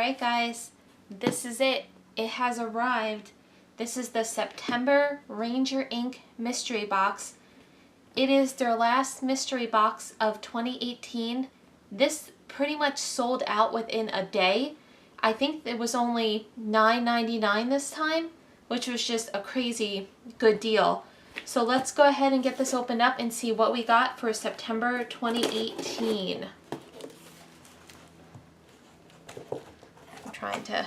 Alright guys, this is it. It has arrived. This is the September Ranger Ink mystery box. It is their last mystery box of 2018. This pretty much sold out within a day. I think it was only $9.99 this time, which was just a crazy good deal. So let's go ahead and get this opened up and see what we got for September 2018. I'm trying to,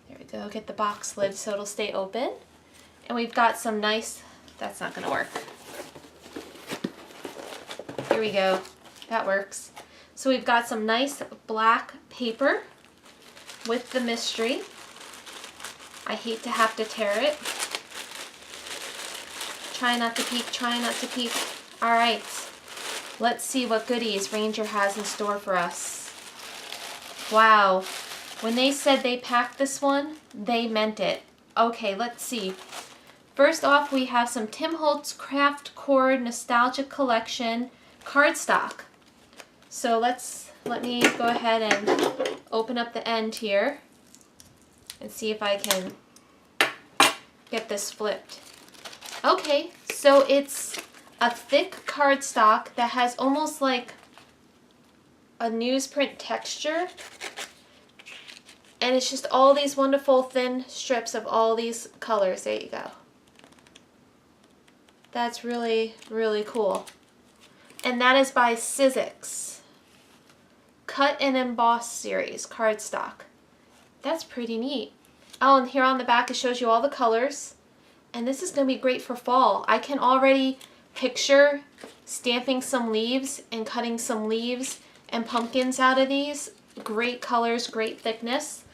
there we go, get the box lid so it'll stay open. And we've got some nice, that's not gonna work. Here we go, that works. So we've got some nice black paper with the mystery. I hate to have to tear it. Try not to peek, try not to peek. All right, let's see what goodies Ranger has in store for us. Wow, when they said they packed this one, they meant it. Okay, let's see. First off, we have some Tim Holtz Craft Cord Nostalgia Collection cardstock. So let me go ahead and open up the end here and see if I can get this flipped. Okay, so it's a thick cardstock that has almost like a newsprint texture, and it's just all these wonderful thin strips of all these colors. There you go. That's really, really cool. And that is by Sizzix. Cut and Emboss series cardstock. That's pretty neat. Oh, and here on the back it shows you all the colors. And this is going to be great for fall. I can already picture stamping some leaves and cutting some leaves and pumpkins out of these. Great colors, great thickness.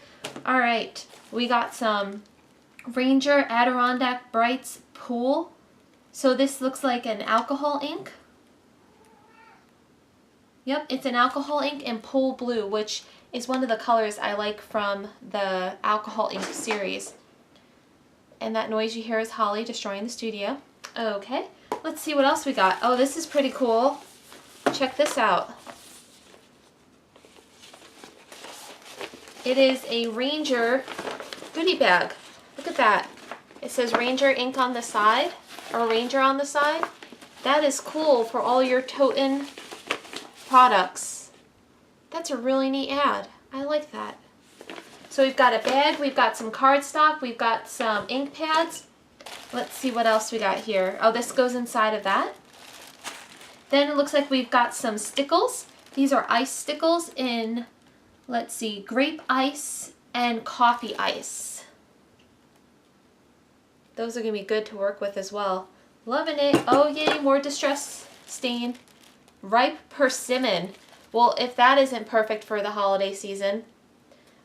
All right, we got some Ranger Adirondack Brights Pool. So this looks like an alcohol ink. Yep, it's an alcohol ink in Pool Blue, which is one of the colors I like from the alcohol ink series. And that noise you hear is Holly destroying the studio. Okay, let's see what else we got. Oh, this is pretty cool. Check this out. It is a Ranger goodie bag. Look at that. It says Ranger ink on the side, or Ranger on the side. That is cool for all your totin' products. That's a really neat ad. I like that. So we've got a bag, we've got some cardstock, we've got some ink pads. Let's see what else we got here. Oh, this goes inside of that. Then it looks like we've got some stickles. These are ice stickles in, let's see, grape ice and coffee ice. Those are going to be good to work with as well. Loving it. Oh yay, more distress stain. Ripe persimmon. Well, if that isn't perfect for the holiday season.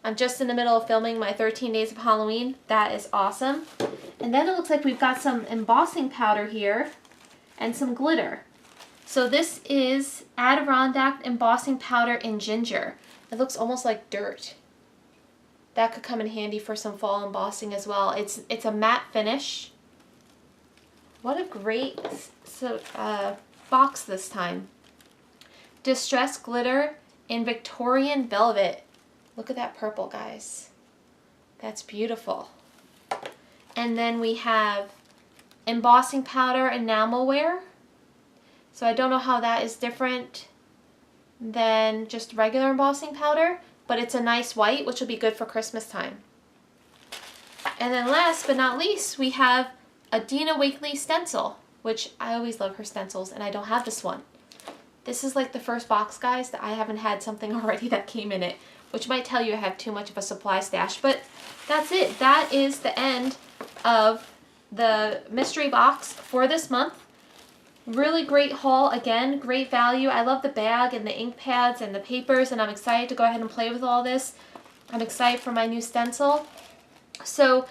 I'm just in the middle of filming my 13 Days of Halloween. That is awesome. And then it looks like we've got some embossing powder here and some glitter. So this is Adirondack embossing powder in ginger. It looks almost like dirt. That could come in handy for some fall embossing as well. It's a matte finish. What a great box this time. Distressed glitter in Victorian velvet. Look at that purple, guys. That's beautiful. And then we have embossing powder enamelware. So I don't know how that is different than just regular embossing powder, but it's a nice white, which will be good for Christmas time. And then last but not least, we have a Dina Wakley stencil, which I always love her stencils, and I don't have this one. This is like the first box, guys, that I haven't had something already that came in it, which might tell you I have too much of a supply stash, but that's it. That is the end of the mystery box for this month. Really great haul. Again, great value. I love the bag and the ink pads and the papers, and I'm excited to go ahead and play with all this. I'm excited for my new stencil. So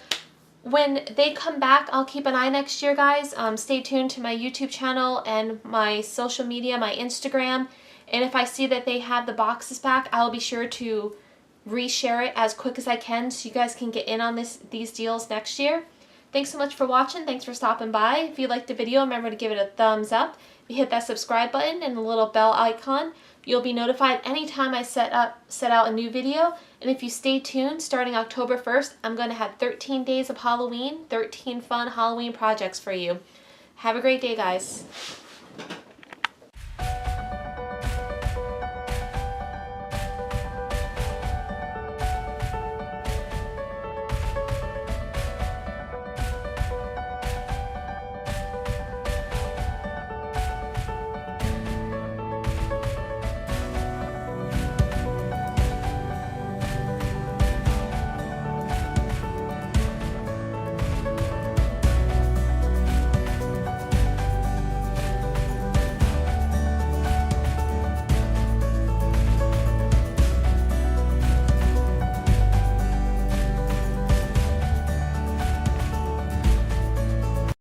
when they come back, I'll keep an eye next year, guys. Stay tuned to my YouTube channel and my social media, my Instagram. And if I see that they have the boxes back, I'll be sure to reshare it as quick as I can so you guys can get in on these deals next year. Thanks so much for watching. Thanks for stopping by. If you liked the video, remember to give it a thumbs up. You hit that subscribe button and the little bell icon You'll be notified anytime I set out a new video. And if you stay tuned, starting October 1st, I'm going to have 13 days of Halloween, 13 fun Halloween projects for you. Have a great day, guys.